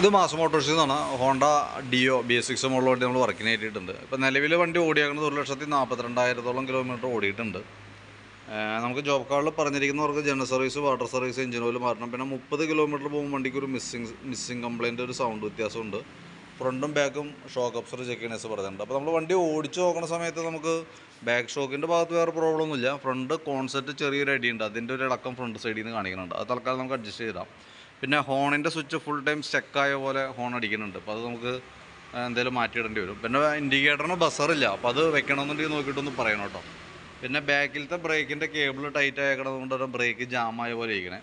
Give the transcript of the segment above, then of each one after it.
ഇത് മാസ് മോട്ടോഴ്സിൽ നിന്നാണ്. Honda deo BS6 model വണ്ടി നമ്മൾ വർക്കിന് കയറ്റിയിട്ടുണ്ട്. ഇപ്പോൾ നിലവിൽ വണ്ടി ഓടിയാക്കുന്നത് 1,42,000 കിലോമീറ്റർ ഓടിയിട്ടുണ്ട്. നമുക്ക് ജോബ് കാർഡിൽ പറഞ്ഞിരിക്കുന്നവർക്ക് general service, water service, engine oil മാറ്റണം. പിന്നെ 30 കിലോമീറ്റർ പോകുമ്പോൾ വണ്ടിക്ക് ഒരു മിസ്സിങ് കംപ്ലയിൻ്റ്, ഒരു സൗണ്ട് വ്യത്യാസമുണ്ട്. ഫ്രണ്ടും ബാക്കും ഷോക്ക് അബ്സർ ചെക്ക് ചെയ്യണേസ് പറഞ്ഞിട്ടുണ്ട്. അപ്പോൾ നമ്മൾ വണ്ടി ഓടിച്ച് നോക്കുന്ന സമയത്ത് നമുക്ക് ബാക്ക് ഷോക്കിൻ്റെ ഭാഗത്ത് വേറെ പ്രോബ്ലം ഒന്നുമില്ല. ഫ്രണ്ട് കോൺസെപ്റ്റ് ചെറിയൊരു അടിയുണ്ട്, അതിൻ്റെ ഒരു ഇളക്കം ഫ്രണ്ട് സൈഡിൽ നിന്ന് കാണിക്കുന്നുണ്ട്. അത് തൽക്കാലം നമുക്ക് അഡ്ജസ്റ്റ് ചെയ്താം. പിന്നെ ഹോണിൻ്റെ സ്വിച്ച് ഫുൾ ടൈം സ്റ്റക്കായ പോലെ ഹോൺ അടിക്കുന്നുണ്ട്. അപ്പോൾ അത് നമുക്ക് എന്തെങ്കിലും മാറ്റിയിടേണ്ടി വരും. പിന്നെ ഇൻഡിക്കേറ്ററിന് ബസറില്ല, അപ്പോൾ അത് വെക്കണമെന്നുണ്ടെങ്കിൽ നോക്കിയിട്ടൊന്ന് പറയണം കേട്ടോ. പിന്നെ ബാക്കിലത്തെ ബ്രേക്കിൻ്റെ കേബിൾ ടൈറ്റ് ആക്കണത് കൊണ്ട് തന്നെ ബ്രേക്ക് ജാമായ പോലെ ഇരിക്കണേ.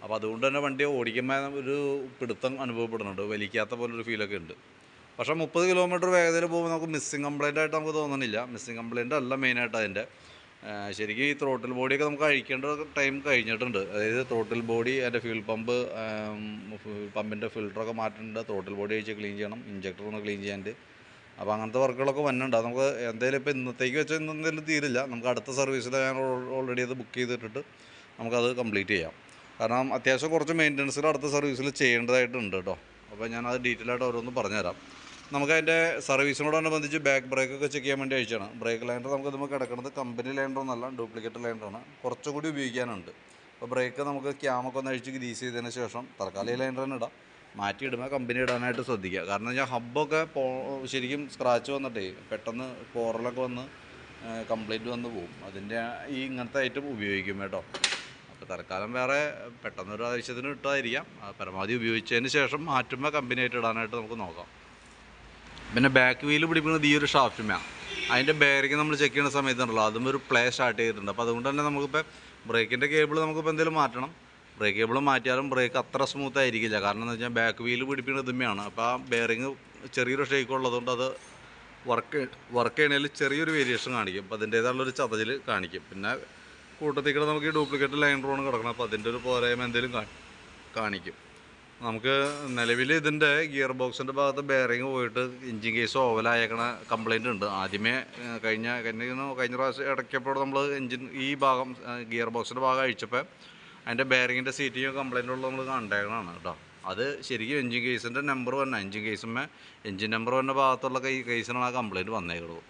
അപ്പോൾ അതുകൊണ്ട് തന്നെ വണ്ടി ഓടിക്കുമ്പോൾ ഒരു പിടുത്തം അനുഭവപ്പെടുന്നുണ്ട്, വലിക്കാത്ത പോലൊരു ഫീലൊക്കെ ഉണ്ട്. പക്ഷേ 30 കിലോമീറ്റർ വേഗതയിൽ പോകുമ്പോൾ നമുക്ക് മിസ്സിങ് കംപ്ലയിൻ്റ് ആയിട്ട് നമുക്ക് തോന്നുന്നില്ല. മിസ്സിങ് കംപ്ലയിൻ്റ് അല്ല മെയിനായിട്ട് അതിൻ്റെ. ശരിക്കും ഈ ത്രോട്ടിൽ ബോഡിയൊക്കെ നമുക്ക് അഴിക്കേണ്ട ടൈം കഴിഞ്ഞിട്ടുണ്ട്. അതായത് ത്രോട്ടിൽ ബോഡി, അതിൻ്റെ ഫ്യൂൽ പമ്പിൻ്റെ ഫിൽറ്ററൊക്കെ മാറ്റുന്നുണ്ട്, ത്രോട്ടിൽ ബോഡി അഴിച്ച് ക്ലീൻ ചെയ്യണം, ഇഞ്ചക്ടർ ഒന്ന് ക്ലീൻ ചെയ്യാണ്ട്. അപ്പോൾ അങ്ങനത്തെ വർക്കുകളൊക്കെ വന്നിട്ടുണ്ട്. അത് നമുക്ക് എന്തായാലും ഇപ്പോൾ ഇന്നത്തേക്ക് വെച്ചാൽ ഇന്നെന്തായാലും തീരില്ല. നമുക്ക് അടുത്ത സർവീസിൽ ഞാൻ ഓൾറെഡി അത് ബുക്ക് ചെയ്തിട്ടിട്ട് നമുക്കത് കംപ്ലീറ്റ് ചെയ്യാം. കാരണം അത്യാവശ്യം കുറച്ച് മെയിൻ്റനൻസുകൾ അടുത്ത സർവീസിൽ ചെയ്യേണ്ടതായിട്ടുണ്ട് കേട്ടോ. അപ്പോൾ ഞാനത് ഡീറ്റെയിൽ ആയിട്ട് ഓരോന്ന് പറഞ്ഞുതരാം. നമുക്കതിൻ്റെ സർവീസിനോടനുബന്ധിച്ച് ബാക്ക് ബ്രേക്കൊക്കെ ചെക്ക് ചെയ്യാൻ വേണ്ടി അയച്ചാണ്. ബ്രേക്ക് ലൈൻഡർ നമുക്ക് കിടക്കുന്നത് കമ്പനി ലൈൻഡറൊന്നല്ല, ഡ്യൂപ്ലിക്കേറ്റ് ലൈൻഡറാണ്. കുറച്ചുകൂടി ഉപയോഗിക്കാനുണ്ട്. അപ്പോൾ ബ്രേക്ക് നമുക്ക് ക്യാമൊക്കെ ഒന്ന് അഴിച്ച് ഗ്രീസ് ചെയ്തതിന് ശേഷം തൽക്കാലം ഈ ലൈൻഡർ തന്നെ ഇടാം. മാറ്റിയിടുമ്പോൾ കമ്പനി ഇടാനായിട്ട് ശ്രദ്ധിക്കുക. കാരണം ഞാൻ ഹബ്ബൊക്കെ ശരിക്കും സ്ക്രാച്ച് വന്നിട്ടേ പെട്ടെന്ന് പോറലൊക്കെ വന്ന് കംപ്ലൈൻറ്റ് വന്ന് പോകും. അതിൻ്റെ ഈ ഇങ്ങനത്തെ ഐറ്റം ഉപയോഗിക്കും കേട്ടോ. അപ്പോൾ തൽക്കാലം വേറെ പെട്ടെന്നൊരു ആവശ്യത്തിന് ഇട്ടായിരിക്കാം. പരമാവധി ഉപയോഗിച്ചതിന് ശേഷം മാറ്റുമ്പോൾ കമ്പനിയായിട്ട് ഇടാനായിട്ട് നമുക്ക് നോക്കാം. പിന്നെ ബാക്ക് വീല് പിടിക്കുന്നത് ഈ ഒരു ഷാഫ്റ്റുമാണ്. അതിൻ്റെ ബെയറിങ് നമ്മൾ ചെക്ക് ചെയ്യുന്ന സമയത്തുണ്ടല്ലോ, അതും ഒരു പ്ലേ സ്റ്റാർട്ട് ചെയ്തിട്ടുണ്ട്. അപ്പോൾ അതുകൊണ്ട് തന്നെ നമുക്കിപ്പോൾ ബ്രേക്കിൻ്റെ കേബിൾ നമുക്കിപ്പോൾ എന്തെങ്കിലും മാറ്റണം. ബ്രേക്ക് കേബിൾ മാറ്റിയാലും ബ്രേക്ക് അത്ര സ്മൂത്ത് ആയിരിക്കില്ല. കാരണം എന്ന് വെച്ചാൽ ബാക്ക് വീല് പിടിപ്പിക്കുന്നത് ഇതുമ്മയാണ്. അപ്പോൾ ആ ബെയറിങ് ചെറിയൊരു ഷേക്ക് ഉള്ളതുകൊണ്ട് അത് വർക്ക് ചെയ്യണതിൽ ചെറിയൊരു വേരിയേഷൻ കാണിക്കും. അപ്പോൾ അതിൻ്റേതായുള്ളൊരു ചതച്ചിൽ കാണിക്കും. പിന്നെ കൂട്ടത്തിൽ നമുക്ക് ഈ ഡ്യൂപ്ലിക്കേറ്റ് ലൈൻഡറാണ് കിടക്കണം. അപ്പോൾ അതിൻ്റെ ഒരു പോരായ്മ എന്തെങ്കിലും കാണിക്കും. നമുക്ക് നിലവിൽ ഇതിൻ്റെ ഗിയർ ബോക്സിൻ്റെ ഭാഗത്ത് ബെയറിങ് പോയിട്ട് എഞ്ചിൻ കേസ് ഓവലായേക്കണ കംപ്ലയിൻ്റ് ഉണ്ട്. ആദ്യമേ കഴിഞ്ഞ പ്രാവശ്യം ഇടയ്ക്കപ്പോൾ നമ്മൾ ഈ ഭാഗം ഗിയർ ബോക്സിൻ്റെ ഭാഗം അഴിച്ചപ്പോൾ അതിൻ്റെ ബെയറിങ്ങിൻ്റെ സീറ്റിങ് കംപ്ലയിൻ്റ് ഉള്ളത് നമ്മൾ കണ്ടേക്കണതാണ് കേട്ടോ. അത് ശരിക്കും എഞ്ചിൻ കേസിൻ്റെ നമ്പർ വന്ന എഞ്ചിൻ നമ്പർ വന്ന ഭാഗത്തുള്ള കേസിനാണ് ആ കംപ്ലയിൻറ്റ് വന്നേക്കുന്നത്.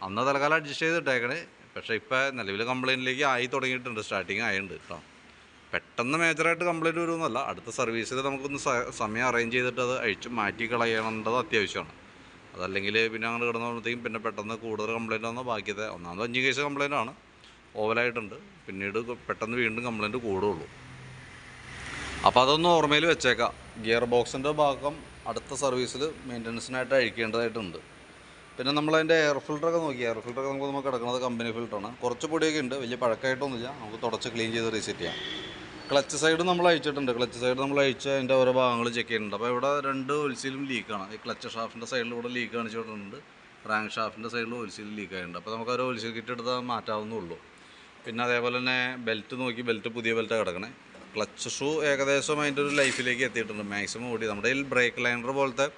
അന്ന് തൽക്കാലം അഡ്ജസ്റ്റ് ചെയ്തിട്ടേക്കണേ. പക്ഷേ ഇപ്പോൾ നിലവിൽ കംപ്ലയിൻറ്റിലേക്ക് ആയി തുടങ്ങിയിട്ടുണ്ട്, സ്റ്റാർട്ടിങ് ആയിട്ടുണ്ട് കേട്ടോ. പെട്ടെന്ന് മേജറായിട്ട് കംപ്ലയിൻറ്റ് വരുമെന്നല്ല, അടുത്ത സർവീസിൽ നമുക്കൊന്ന് സമയം അറേഞ്ച് ചെയ്തിട്ട് അത് അഴിച്ച് മാറ്റി കളയേണ്ടത് അത്യാവശ്യമാണ്. അതല്ലെങ്കിൽ പിന്നെ അങ്ങനെ കിടന്നുമ്പോഴത്തേക്കും പിന്നെ പെട്ടെന്ന് കൂടുതൽ കംപ്ലയിൻ്റ് വന്നാൽ ബാക്കിയത്തെ ഒന്നാമത് 5 കേസ് കംപ്ലയിൻ്റ് ആണ്, ഓവലായിട്ടുണ്ട്. പിന്നീട് പെട്ടെന്ന് വീണ്ടും കംപ്ലയിൻറ്റ് കൂടുകയുള്ളൂ. അപ്പോൾ അതൊന്ന് ഓർമ്മയിൽ വെച്ചേക്കാം. ഗിയർ ബോക്സിൻ്റെ ഭാഗം അടുത്ത സർവീസിൽ മെയിൻ്റനൻസിനായിട്ട് അഴിക്കേണ്ടതായിട്ടുണ്ട്. പിന്നെ നമ്മളതിൻ്റെ എയർ ഫിൽറ്ററൊക്കെ നോക്കി. എയർ ഫിൽറ്ററൊക്കെ നമുക്ക് കിടക്കുന്നത് കമ്പനി ഫിൽറ്ററാണ്. കുറച്ച് പൊടിയൊക്കെ ഉണ്ട്, വലിയ പഴക്കമായിട്ടൊന്നുമില്ല. നമുക്ക് തുടച്ച് ക്ലീൻ ചെയ്ത് റീസെറ്റ് ചെയ്യാം. ക്ലച്ച് സൈഡ് നമ്മൾ അഴിച്ചിട്ടുണ്ട്. ക്ലച്ച് സൈഡ് നമ്മൾ അഴിച്ച് അതിൻ്റെ ഓരോ ഭാഗങ്ങൾ ചെക്ക് ചെയ്യുന്നുണ്ട്. അപ്പോൾ ഇവിടെ 2 ഓയിൽ ലീക്കാണ്. ഈ ക്ലച്ച് ഷാഫ്റ്റിൻ്റെ സൈഡിൽ ഇവിടെ ലീക്ക് കാണിച്ചിട്ടുണ്ട്. റാങ്ക് ഷാഫ്റ്റിൻ്റെ സൈഡിൽ ഓയിൽ ലീക്ക് ആയിട്ടുണ്ട്. അപ്പോൾ നമുക്കൊരു ഓയിൽ കിറ്റ് എടുത്താൽ മാറ്റാവുന്നുള്ളൂ. പിന്നെ അതേപോലെ തന്നെ ബെൽറ്റ് നോക്കി. ബെൽറ്റ് പുതിയ ബെൽറ്റാണ് കിടക്കണേ. ക്ലച്ച് ഷൂ ഏകദേശം അതിൻ്റെ ഒരു ലൈഫിലേക്ക് എത്തിയിട്ടുണ്ട്. മാക്സിമം ഓടി നമ്മുടെ കയ്യിൽ ബ്രേക്ക് ലൈനർ പോലത്തെ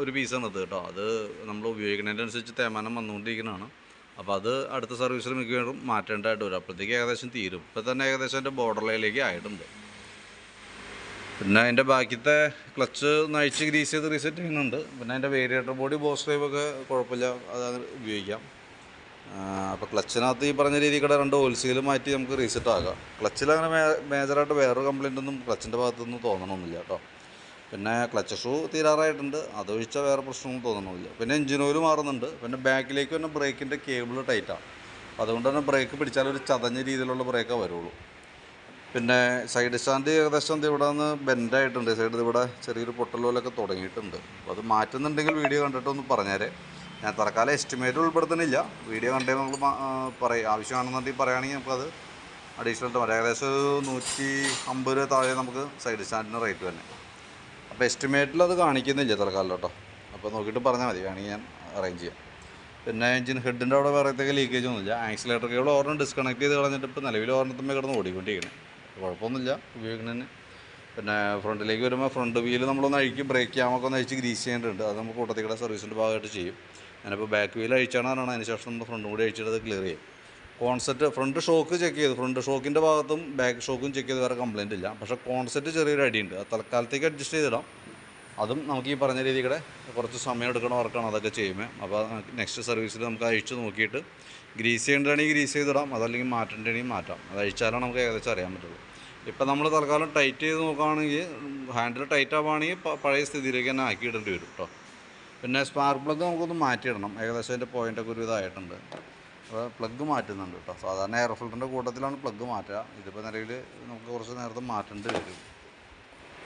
ഒരു പീസാണ് ഇത് കേട്ടോ. അത് നമ്മൾ ഉപയോഗിക്കുന്നതിനനുസരിച്ച് തേമാനം വന്നുകൊണ്ടിരിക്കുന്നതാണ്. അപ്പോൾ അത് അടുത്ത സർവീസിൽ മിക്കവാറും മാറ്റേണ്ടതായിട്ട് വരും. അപ്പോഴത്തേക്ക് ഏകദേശം തീരും. ഇപ്പോൾ തന്നെ ഏകദേശം അതിൻ്റെ ബോർഡർ ലൈനിലേക്ക് ആയിട്ടുണ്ട്. പിന്നെ അതിൻ്റെ ബാക്കിയത്തെ ക്ലച്ച് നയിച്ച് ഗ്രീസ് ചെയ്ത് റീസെറ്റ് ചെയ്യുന്നുണ്ട്. പിന്നെ അതിൻ്റെ വേരിയേറ്റർ ബോഡി ബോസ് ഡ്രൈവൊക്കെ കുഴപ്പമില്ല, അത് ഉപയോഗിക്കാം. അപ്പോൾ ക്ലച്ചിനകത്ത് ഈ പറഞ്ഞ രീതിയിൽ 2 ഓയിൽ മാറ്റി നമുക്ക് റീസെറ്റ് ആകാം. ക്ലച്ചിൽ അങ്ങനെ മേജറായിട്ട് വേറൊരു കംപ്ലയിൻ്റ് ഒന്നും ക്ലച്ചിൻ്റെ ഭാഗത്തൊന്നും തോന്നണമെന്നില്ല കേട്ടോ. പിന്നെ ക്ലച്ച് ഷൂ തീരാറായിട്ടുണ്ട്, അതൊഴിച്ചാൽ വേറെ പ്രശ്നമൊന്നും തോന്നണമെന്നില്ല. പിന്നെ എഞ്ചിൻ ഓയിൽ മാറുന്നുണ്ട്. പിന്നെ ബാക്കിലേക്ക് തന്നെ ബ്രേക്കിൻ്റെ കേബിൾ ടൈറ്റാണ്. അതുകൊണ്ട് തന്നെ ബ്രേക്ക് പിടിച്ചാൽ ഒരു ചതഞ്ഞ രീതിയിലുള്ള ബ്രേക്കേ വരുള്ളൂ. പിന്നെ സൈഡ് സ്റ്റാൻഡ് ഏകദേശം ഇവിടെ നിന്ന് ബെൻഡായിട്ടുണ്ട്. സൈഡ് ഇവിടെ ചെറിയൊരു പൊട്ടൽ പോലൊക്കെ തുടങ്ങിയിട്ടുണ്ട്. അപ്പോൾ അത് മാറ്റുന്നുണ്ടെങ്കിൽ വീഡിയോ കണ്ടിട്ടൊന്ന് പറഞ്ഞേരെ. ഞാൻ തൽക്കാലം എസ്റ്റിമേറ്റ് ഉൾപ്പെടുത്തുന്നില്ല. വീഡിയോ കണ്ടേ നമ്മൾ ആവശ്യമാണെന്നുണ്ടെങ്കിൽ പറയുകയാണെങ്കിൽ നമുക്കത് അഡീഷണൽ വരാം. ഏകദേശം 150 രൂപ താഴെ നമുക്ക് സൈഡ് സ്റ്റാൻഡിന് റേറ്റ് തന്നെ. അപ്പോൾ എസ്റ്റിമേറ്റിൽ അത് കാണിക്കുന്നില്ല തൽക്കാലം കേട്ടോ. അപ്പോൾ നോക്കിയിട്ട് പറഞ്ഞാൽ മതി, വേണമെങ്കിൽ ഞാൻ അറേഞ്ച് ചെയ്യാം. പിന്നെ എഞ്ചിൻ ഹെഡിൻ്റെ അവിടെ വേറെത്തേക്ക് ലീക്കേജ് ഒന്നുമില്ല. ആക്സിലേറ്റർ കേബിൾ ഓർഡർ ഡിസ്കണക്ട് ചെയ്ത് കളഞ്ഞിട്ട് ഇപ്പോൾ നിലവിൽ ഓർഡർ കിടന്ന് ഓടിക്കൊണ്ടിരിക്കണേ. കുഴപ്പമൊന്നുമില്ല ഉപയോഗിക്കുന്നതിന്. പിന്നെ ഫ്രണ്ടിലേക്ക് വരുമ്പോൾ ഫ്രണ്ട് വീല് നമ്മളൊന്ന് അഴിക്കും. ബ്രേക്ക് ക്യാമൊക്കെ ഒന്ന് അഴിച്ച് ഗ്രീസ് ചെയ്യേണ്ടതുണ്ട്. അത് നമുക്ക് കൂട്ടത്തിക്കടെ സർവീസിൻ്റെ ഭാഗമായിട്ട് ചെയ്യും. ഞാനിപ്പോൾ ബാക്ക് വീൽ അഴിച്ചാണ് പറഞ്ഞാൽ അതിന് ശേഷം നമ്മൾ ഫ്രണ്ടും കൂടി അഴിച്ചിട്ട് അത് ക്ലിയർ ചെയ്യും. കോൺസെപ്റ്റ് ഫ്രണ്ട് ഷോക്ക് ചെക്ക് ചെയ്തു. ഫ്രണ്ട് ഷോക്കിൻ്റെ ഭാഗത്തും ബാക്ക് ഷോക്കും ചെക്ക് ചെയ്ത് വേറെ കംപ്ലയിൻ്റ് ഇല്ല. പക്ഷേ കോൺസെപ്റ്റ് ചെറിയൊരു അടിയുണ്ട്. അത് തൽക്കാലത്തേക്ക് അഡ്ജസ്റ്റ് ചെയ്തിടാം. അതും നമുക്ക് ഈ പറഞ്ഞ രീതിയുടെ കുറച്ച് സമയം എടുക്കണ വർക്കാണ് അതൊക്കെ ചെയ്യുമ്പോൾ. അപ്പോൾ നെക്സ്റ്റ് സർവീസിൽ നമുക്ക് അഴിച്ച് നോക്കിയിട്ട് ഗ്രീസ് ചെയ്യേണ്ടതാണെങ്കിൽ ഗ്രീസ് ചെയ്തിടാം, അതല്ലെങ്കിൽ മാറ്റേണ്ടതാണെങ്കിൽ മാറ്റാം. അത് അഴിച്ചാലാണ് നമുക്ക് ഏകദേശം അറിയാൻ പറ്റുള്ളൂ. ഇപ്പം നമ്മൾ തൽക്കാലം ടൈറ്റ് ചെയ്ത് നോക്കുകയാണെങ്കിൽ ഹാൻഡിൽ ടൈറ്റ് ആവുകയാണെങ്കിൽ പഴയ സ്ഥിതിയിലേക്ക് തന്നെ ആക്കിയിടേണ്ടി വരും കേട്ടോ. പിന്നെ സ്പാർക്ക് പ്ലഗ് നമുക്കൊന്ന് മാറ്റിയിടണം. ഏകദേശം അതിൻ്റെ പോയിൻ്റൊക്കെ ഒരു ഇതായിട്ടുണ്ട്. അപ്പോൾ പ്ലഗ് മാറ്റുന്നുണ്ട് കേട്ടോ. സാധാരണ എയർ ഫിൽറ്ററിൻ്റെ കൂട്ടത്തിലാണ് പ്ലഗ് മാറ്റുക. ഇതിപ്പോൾ നിലവിൽ നമുക്ക് കുറച്ച് നേരത്തെ മാറ്റേണ്ടി വരും.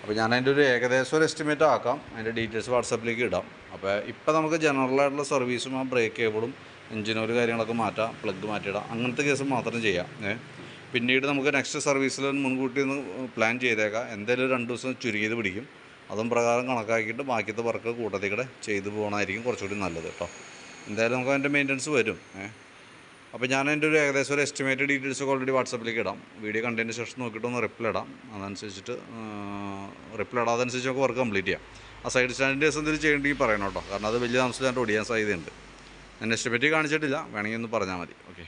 അപ്പോൾ ഞാൻ അതിൻ്റെ ഒരു ഏകദേശം ഒരു എസ്റ്റിമേറ്റ് ആക്കാം. അതിൻ്റെ ഡീറ്റെയിൽസ് വാട്സാപ്പിലേക്ക് ഇടാം. അപ്പോൾ ഇപ്പോൾ നമുക്ക് ജനറലായിട്ടുള്ള സർവീസും ആ ബ്രേക്ക് കേബിളും എഞ്ചിൻ ഓയിൽ കാര്യങ്ങളൊക്കെ മാറ്റാം, പ്ലഗ് മാറ്റിയിടാം, അങ്ങനത്തെ കേസ് മാത്രം ചെയ്യാം. പിന്നീട് നമുക്ക് നെക്സ്റ്റ് സർവീസിൽ മുൻകൂട്ടി ഒന്ന് പ്ലാൻ ചെയ്തേക്കാം. എന്തായാലും 2 ദിവസം ചുരുങ്ങിയത് പിടിക്കും. അതും പ്രകാരം കണക്കാക്കിയിട്ട് ബാക്കിയത്തെ വർക്ക് കൂട്ടത്തിൽ കൂടെ ചെയ്തു പോകണമായിരിക്കും കുറച്ചുകൂടി നല്ലത് കേട്ടോ. എന്തായാലും നമുക്ക് അതിൻ്റെ മെയിൻ്റനൻസ് വരും. അപ്പോൾ ഞാൻ എൻ്റെ ഒരു ഏകദേശം ഒരു എസ്റ്റിമേറ്റ് ഡീറ്റെയിൽസൊക്കെ ഓൾറെഡി വാട്സാപ്പിലേക്ക് ഇടാം. വീഡിയോ കണ്ടതിന് ശേഷം നോക്കിയിട്ടൊന്ന് റിപ്ലൈ ഇടാം. അതനുസരിച്ചിട്ട് റിപ്ലൈ ഇടാതനുസരിച്ച് നമുക്ക് വർക്ക് കംപ്ലീറ്റ് ചെയ്യാം. ആ സൈഡ് സ്റ്റാൻഡിൻ്റെ കേസ് എന്തെങ്കിലും ചെയ്യേണ്ടെങ്കിൽ പറയണം കേട്ടോ. കാരണം അത് വലിയ താമസം ഞാൻ ഓടിയാൻ സാധ്യതയുണ്ട്. ഞാൻ എസ്റ്റിമേറ്റ് കാണിച്ചിട്ടില്ല, വേണമെങ്കിൽ ഒന്ന് പറഞ്ഞാൽ മതി. ഓക്കെ.